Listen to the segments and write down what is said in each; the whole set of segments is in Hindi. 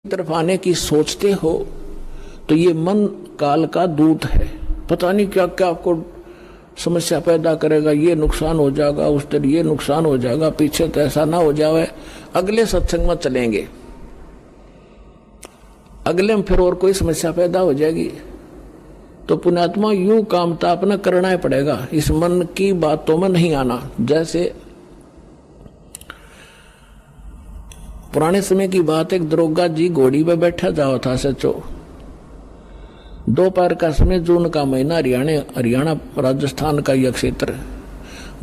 तरफ आने की सोचते हो तो ये मन काल का दूत है। पता नहीं क्या क्या आपको समस्या पैदा करेगा, ये नुकसान हो जाएगा, उस तरह ये नुकसान हो जाएगा, पीछे तो ऐसा ना हो जाए। अगले सत्संग में चलेंगे, अगले में फिर और कोई समस्या पैदा हो जाएगी। तो पुण्यात्मा यूं काम तो अपना करना ही पड़ेगा, इस मन की बातों में नहीं आना। जैसे पुराने समय की बात, एक दरोगा जी घोड़ी पे बैठा जाओ था सचो। दोपहर का समय, जून का महीना, हरियाणा राजस्थान का यह क्षेत्र,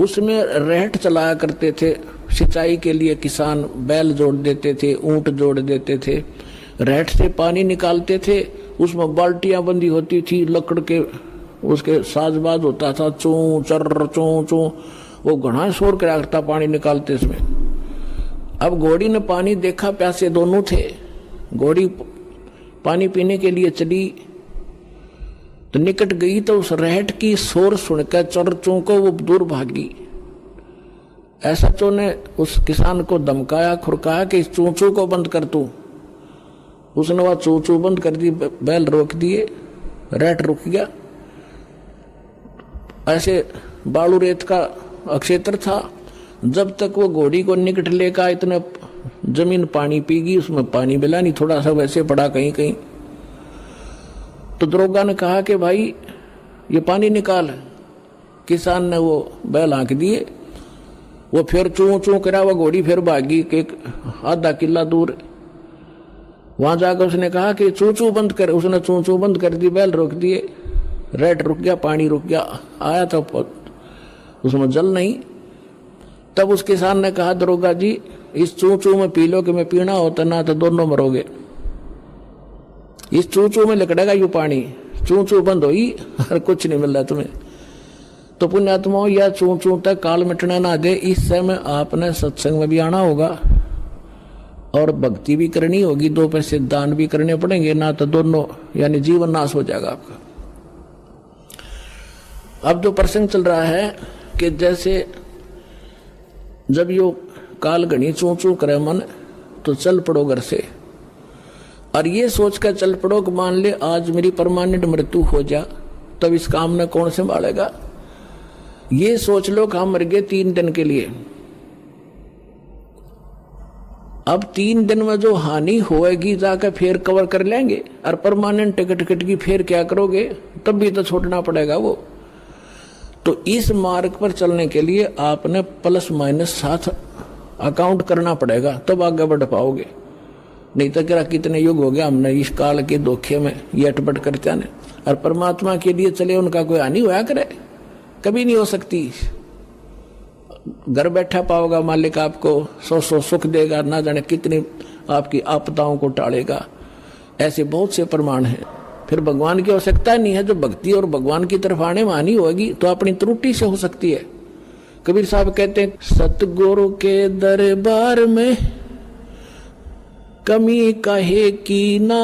उसमें रहट चलाया करते थे। सिंचाई के लिए किसान बैल जोड़ देते थे, ऊंट जोड़ देते थे, रहट से पानी निकालते थे। उसमें बाल्टियां बंदी होती थी, लकड़ के उसके साजबाज होता था, चू चर चू चू, वो घना शोर करा करता पानी निकालते इसमें। अब घोड़ी ने पानी देखा, प्यासे दोनों थे, घोड़ी पानी पीने के लिए चली तो निकट गई तो उस रहट की शोर सुनकर चरचों को वो दूर भागी। ऐसा चो ने उस किसान को धमकाया, खुरकाया कि इस चूचू को बंद कर तू। उसने वह चूचू बंद कर दी, बैल रोक दिए, रहट रुक गया। ऐसे बालू रेत का क्षेत्र था। जब तक वो घोड़ी को निकट लेकर इतने जमीन पानी पीगी, उसमें पानी मिला नहीं, थोड़ा सा वैसे पड़ा कहीं कहीं। तो दरोगा ने कहा कि भाई ये पानी निकाल। किसान ने वो बैल हाँक दिए, वो फिर चू चू करा, वो घोड़ी फिर भागी कि आधा किला दूर। वहां जाकर उसने कहा कि चू चू बंद कर। उसने चू चू बंद कर दी, बैल रोक दिए, रेट रुक गया, पानी रुक गया। आया तो उसमें जल नहीं। तब उस किसान ने कहा, दरोगा जी इस चू चू में पी लो कि मैं पीना होता ना तो दोनों मरोगे। इस चू चू में लिकड़ेगा यू पानी, चू चू बंद होई और कुछ नहीं मिल रहा तुम्हें। तो पुण्यात्माओं, यह चू चू तक काल मिटने ना दे। इस समय आपने सत्संग में भी आना होगा और भक्ति भी करनी होगी, दो पैसे दान भी करने पड़ेंगे, ना तो दोनों यानी जीवन नाश हो जाएगा आपका। अब जो प्रसंग चल रहा है कि जैसे जब यो काल घनी चू चू करे मन, तो चल पड़ो घर से और ये सोचकर चल पड़ो कि मान ले आज मेरी परमानेंट मृत्यु हो जा, तब इस काम में कौन संभालेगा। ये सोच लो कि हम मर गए 3 दिन के लिए। अब 3 दिन में जो हानि होएगी जाकर फिर कवर कर लेंगे, और परमानेंट टिकट की फिर क्या करोगे, तब भी तो छोड़ना पड़ेगा वो। तो इस मार्ग पर चलने के लिए आपने प्लस माइनस साथ अकाउंट करना पड़ेगा, तब आगे बढ़ पाओगे। नहीं तो क्या कितने युग हो गया हमने इस काल के धोखे में ये अटपट करते हैं। और परमात्मा के लिए चले, उनका कोई हानि होया करे, कभी नहीं हो सकती। घर बैठा पाओगा मालिक आपको सौ सुख देगा, ना जाने कितनी आपकी आपदाओं को टालेगा। ऐसे बहुत से प्रमाण हैं। फिर भगवान की आवश्यकता नहीं है। जो भक्ति और भगवान की तरफ आने में हानि होगी तो अपनी त्रुटि से हो सकती है। कबीर साहब कहते हैं, सतगुरु के दरबार में कमी कहे की ना,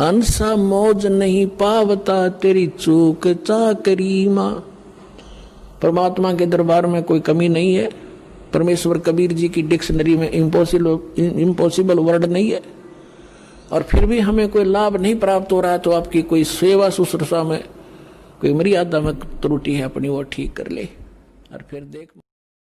अंसा मौज नहीं पावता तेरी चूक चाकरी मां। परमात्मा के दरबार में कोई कमी नहीं है। परमेश्वर कबीर जी की डिक्शनरी में इम्पॉसिबल वर्ड नहीं है। और फिर भी हमें कोई लाभ नहीं प्राप्त हो रहा है, तो आपकी कोई सेवा शुश्रूषा में कोई मर्यादा में त्रुटि है, अपनी वो ठीक कर ले और फिर देख।